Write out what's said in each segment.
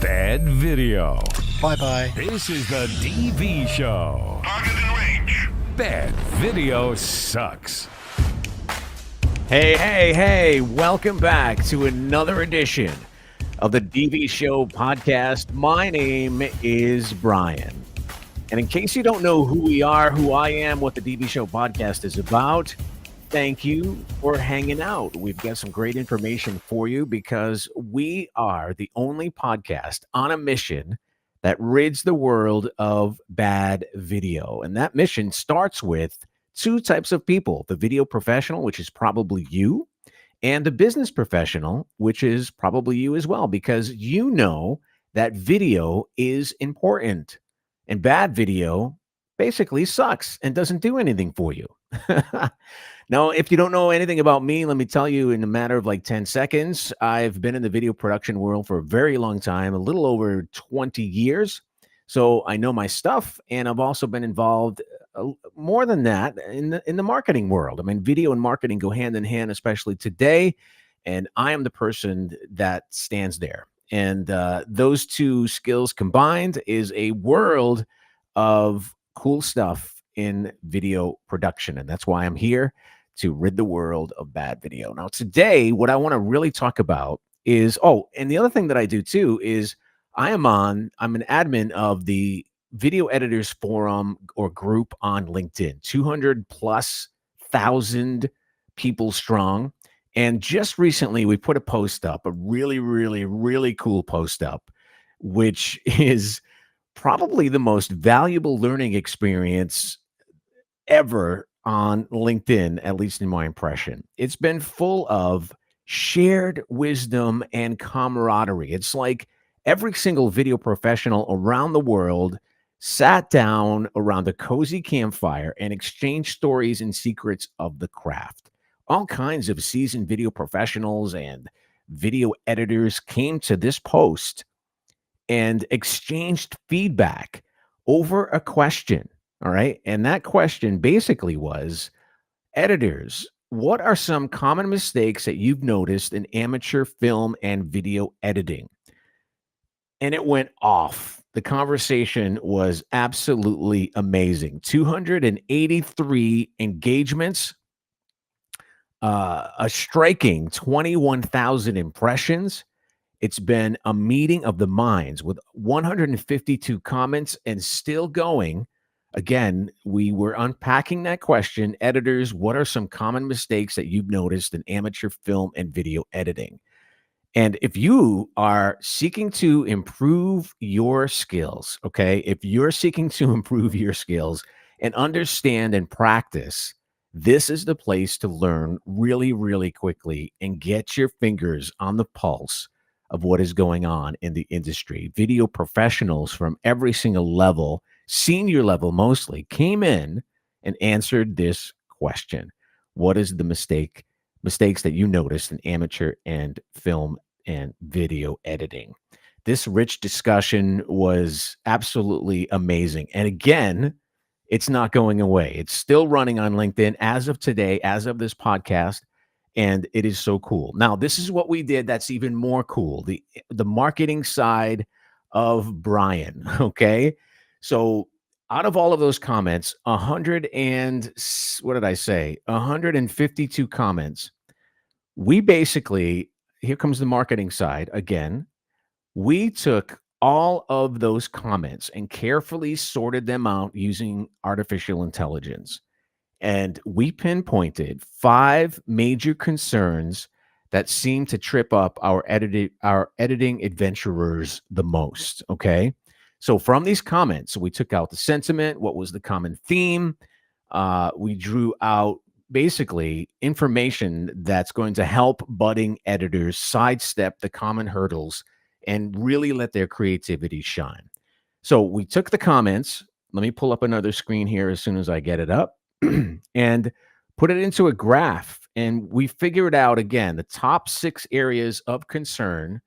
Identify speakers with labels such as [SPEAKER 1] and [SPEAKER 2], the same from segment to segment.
[SPEAKER 1] Bad video.
[SPEAKER 2] Bye-bye.
[SPEAKER 1] This is the DV Show.
[SPEAKER 3] Target in range.
[SPEAKER 1] Bad video sucks.
[SPEAKER 4] Hey, welcome back to another edition of the DV Show podcast. My name is Brian. And in case you don't know who we are, who I am, what the DV Show podcast is about, thank you for hanging out. We've got some great information for you because we are the only podcast on a mission that rids the world of bad video. And that mission starts with two types of people: the video professional, which is probably you, and the business professional, which is probably you as well, because you know that video is important and bad video basically sucks and doesn't do anything for you. Now, if you don't know anything about me, let me tell you in a matter of like 10 seconds, I've been in the video production world for a very long time, a little over 20 years. So I know my stuff, and I've also been involved more than that in the marketing world. I mean, video and marketing go hand in hand, especially today. And I am the person that stands there. And those two skills combined is a world of cool stuff in video production. And that's why I'm here, to rid the world of bad video. Now, today, what I want to really talk about is, and the other thing that I do too is I'm an admin of the Video Editors Forum or group on LinkedIn, 200,000+ people strong. And just recently, we put a post up, a really, really, really cool post up, which is probably the most valuable learning experience ever on LinkedIn, at least in my impression. It's been full of shared wisdom and camaraderie. It's like every single video professional around the world sat down around a cozy campfire and exchanged stories and secrets of the craft. All kinds of seasoned video professionals and video editors came to this post and exchanged feedback over a question. All right. And that question basically was, editors, what are some common mistakes that you've noticed in amateur film and video editing? And it went off. The conversation was absolutely amazing. 283 engagements, a striking 21,000 impressions. It's been a meeting of the minds with 152 comments and still going. Again, we were unpacking that question. Editors, what are some common mistakes that you've noticed in amateur film and video editing? And if you are seeking to improve your skills, okay, if you're seeking to improve your skills and understand and practice, this is the place to learn really, really quickly and get your fingers on the pulse of what is going on in the industry. Video professionals from every single level, senior level mostly, came in and answered this question. What is the mistakes that you noticed in amateur and film and video editing? This rich discussion was absolutely amazing. And again, it's not going away. It's still running on LinkedIn as of today, as of this podcast. And it is so cool. Now, this is what we did that's even more cool. The marketing side of Brian, okay? So out of all of those comments, 152 comments, we basically, here comes the marketing side again. We took all of those comments and carefully sorted them out using artificial intelligence. And we pinpointed 5 major concerns that seem to trip up our editing adventurers the most, okay? So from these comments, we took out the sentiment, what was the common theme. We drew out basically information that's going to help budding editors sidestep the common hurdles and really let their creativity shine. So we took the comments. Let me pull up another screen here as soon as I get it up and put it into a graph. And we figured out, again, the top 6 areas of concern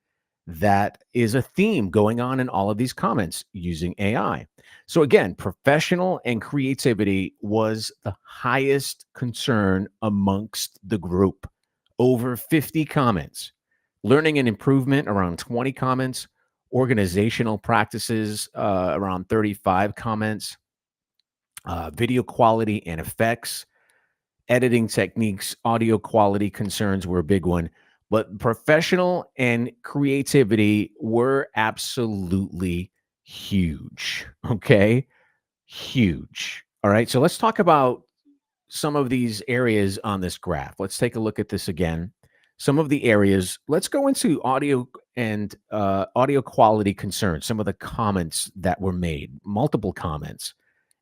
[SPEAKER 4] that is a theme going on in all of these comments using AI. So again, professional and creativity was the highest concern amongst the group. Over 50 comments. Learning and improvement, around 20 comments. organizational practices, around 35 comments, video quality and effects, editing techniques, audio quality concerns were a big one. But professional and creativity were absolutely huge. Okay. Huge. All right. So let's talk about some of these areas on this graph. Let's take a look at this again. Some of the areas. Let's go into audio and audio quality concerns. Some of the comments that were made, multiple comments,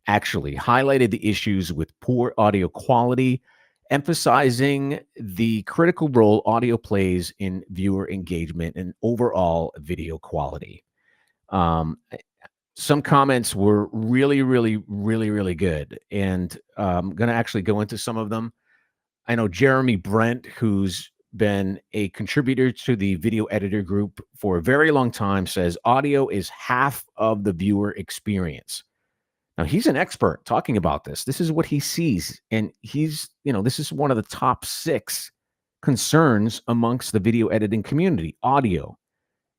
[SPEAKER 4] actually highlighted the issues with poor audio quality, emphasizing the critical role audio plays in viewer engagement and overall video quality. Um, some comments were really, really, really, really good. And I'm going to actually go into some of them. I know Jeremy Brent, who's been a contributor to the video editor group for a very long time, says audio is half of the viewer experience. Now, he's an expert talking about this. This is what he sees. And this is one of the top 6 concerns amongst the video editing community. Audio.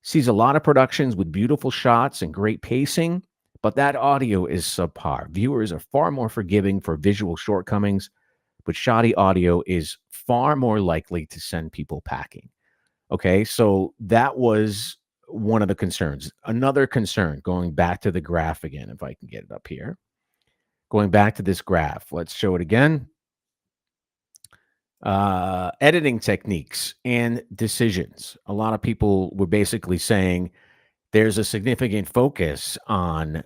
[SPEAKER 4] Sees a lot of productions with beautiful shots and great pacing, but that audio is subpar. Viewers are far more forgiving for visual shortcomings, but shoddy audio is far more likely to send people packing. Okay, so that was one of the concerns. Another concern, going back to the graph again, if I can get it up here. Going back to this graph, let's show it again. Editing techniques and decisions. A lot of people were basically saying there's a significant focus on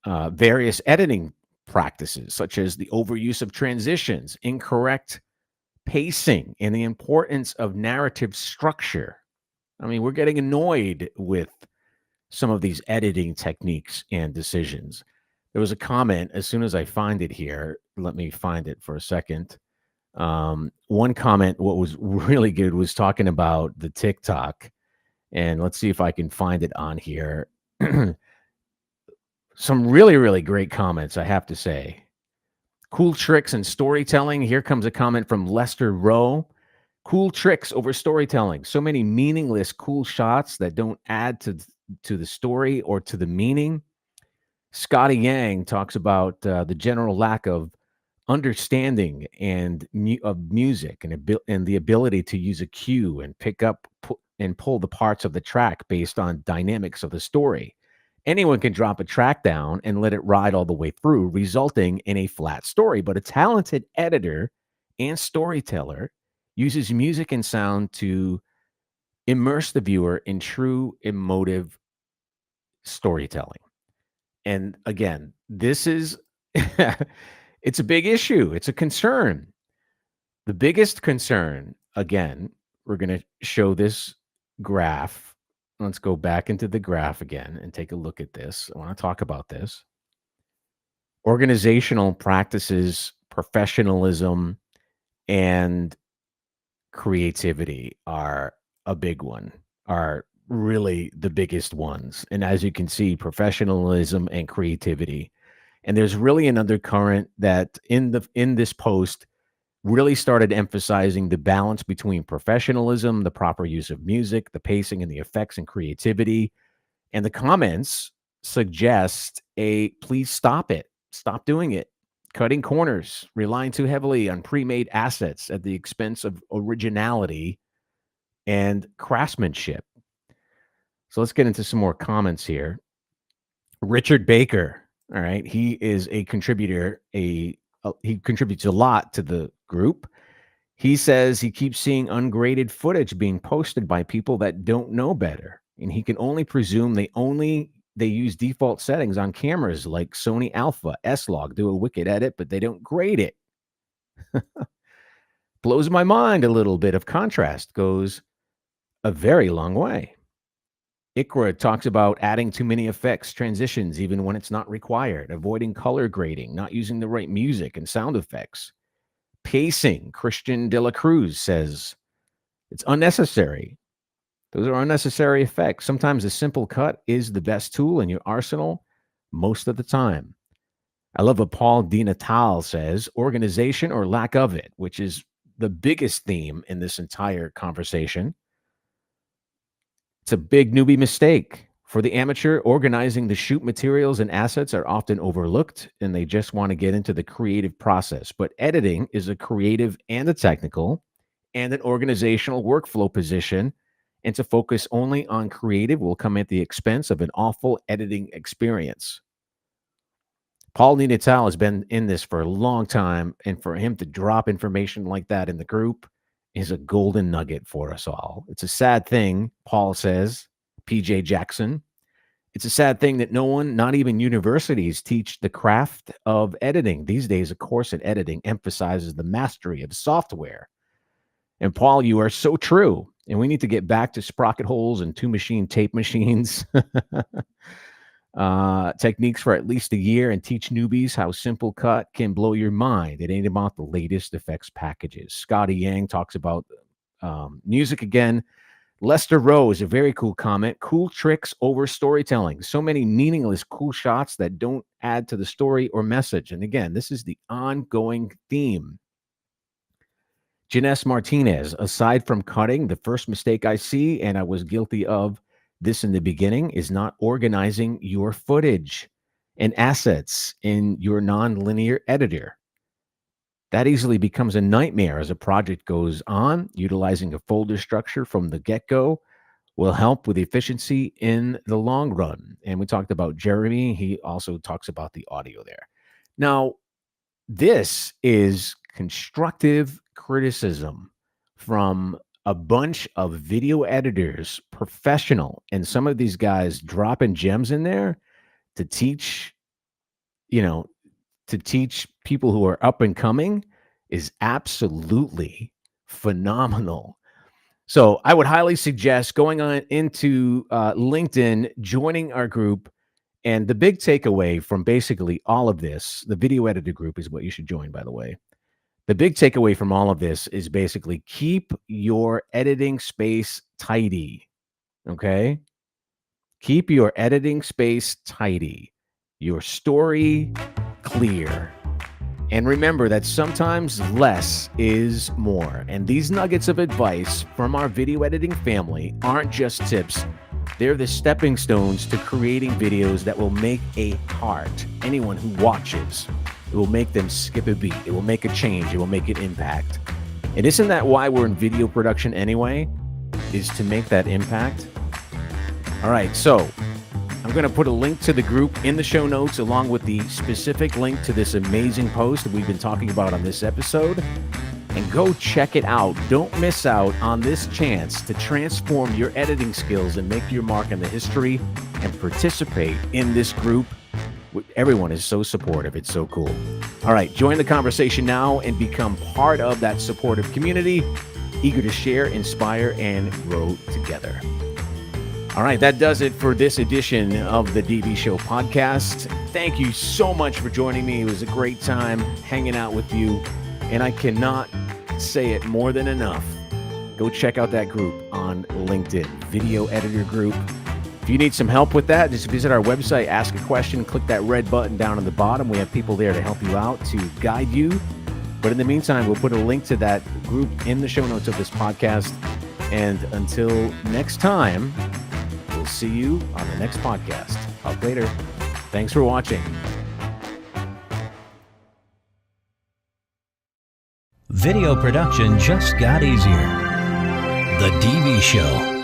[SPEAKER 4] various editing practices, such as the overuse of transitions, incorrect pacing, and the importance of narrative structure. I mean, we're getting annoyed with some of these editing techniques and decisions. There was a comment, as soon as I find it here, let me find it for a second. One comment, what was really good, was talking about the TikTok. And let's see if I can find it on here. Some really, really great comments, I have to say. Cool tricks and storytelling. Here comes a comment from Lester Rowe. Cool tricks over storytelling. So many meaningless, cool shots that don't add to the story or to the meaning. Scotty Yang talks about the general lack of understanding of music and the ability to use a cue and pick up and pull the parts of the track based on dynamics of the story. Anyone can drop a track down and let it ride all the way through, resulting in a flat story. But a talented editor and storyteller uses music and sound to immerse the viewer in true emotive storytelling. And again, this is it's a big issue. It's a concern. The biggest concern, again, we're going to show this graph. Let's go back into the graph again and take a look at this. I want to talk about this. Organizational practices, professionalism, and creativity are a big one, are really the biggest ones. And as you can see, professionalism and creativity. And there's really an undercurrent that in this post really started emphasizing the balance between professionalism, the proper use of music, the pacing and the effects and creativity. And the comments suggest please stop it. Stop doing it. Cutting corners, relying too heavily on pre-made assets at the expense of originality and craftsmanship. So let's get into some more comments here. Richard Baker, all right, he is a contributor. He contributes a lot to the group. He says he keeps seeing ungraded footage being posted by people that don't know better, and he can only presume they use default settings on cameras like Sony Alpha, S-Log, do a wicked edit, but they don't grade it. Blows my mind a little bit of contrast goes a very long way. Ikra talks about adding too many effects, transitions, even when it's not required, avoiding color grading, not using the right music and sound effects. Pacing, Christian De La Cruz says it's unnecessary. Those are unnecessary effects. Sometimes a simple cut is the best tool in your arsenal most of the time. I love what Paul Di Natale says, organization or lack of it, which is the biggest theme in this entire conversation. It's a big newbie mistake. For the amateur, organizing the shoot materials and assets are often overlooked, and they just want to get into the creative process. But editing is a creative and a technical and an organizational workflow position. And to focus only on creative will come at the expense of an awful editing experience. Paul Ninatal has been in this for a long time, and for him to drop information like that in the group is a golden nugget for us all. It's a sad thing, Paul says, PJ Jackson. It's a sad thing that no one, not even universities, teach the craft of editing. These days, a course in editing emphasizes the mastery of software. And Paul, you are so true. And we need to get back to sprocket holes and two-machine tape machines. Techniques for at least a year and teach newbies how Simple Cut can blow your mind. It ain't about the latest effects packages. Scotty Yang talks about music again. Lester Rose, a very cool comment. Cool tricks over storytelling. So many meaningless cool shots that don't add to the story or message. And again, this is the ongoing theme. Janess Martinez, aside from cutting, the first mistake I see, and I was guilty of this in the beginning, is not organizing your footage and assets in your non-linear editor. That easily becomes a nightmare as a project goes on. Utilizing a folder structure from the get-go will help with efficiency in the long run. And we talked about Jeremy. He also talks about the audio there. Now, this is constructive criticism from a bunch of video editors, professional, and some of these guys dropping gems in there to teach, to teach people who are up and coming is absolutely phenomenal. So I would highly suggest going on into LinkedIn, joining our group. And the big takeaway from basically all of this, the video editor group is what you should join, by the way. The big takeaway from all of this is basically keep your editing space tidy, okay? Keep your editing space tidy, your story clear. And remember that sometimes less is more. And these nuggets of advice from our video editing family aren't just tips. They're the stepping stones to creating videos that will make a heart. Anyone who watches, it will make them skip a beat. It will make a change. It will make an impact. And isn't that why we're in video production anyway? Is to make that impact? All right, so I'm going to put a link to the group in the show notes along with the specific link to this amazing post that we've been talking about on this episode. And go check it out. Don't miss out on this chance to transform your editing skills and make your mark in the history and participate in this group. Everyone is so supportive. It's so cool. All right, join the conversation now and become part of that supportive community, eager to share, inspire, and grow together. All right, that does it for this edition of the DV Show podcast. Thank you so much for joining me. It was a great time hanging out with you. And I cannot say it more than enough. Go check out that group on LinkedIn, Video Editor Group. If you need some help with that, just visit our website, ask a question, click that red button down on the bottom. We have people there to help you out, to guide you. But in the meantime, we'll put a link to that group in the show notes of this podcast. And until next time, we'll see you on the next podcast. Talk later. Thanks for watching.
[SPEAKER 2] Video production just got easier. The DV Show.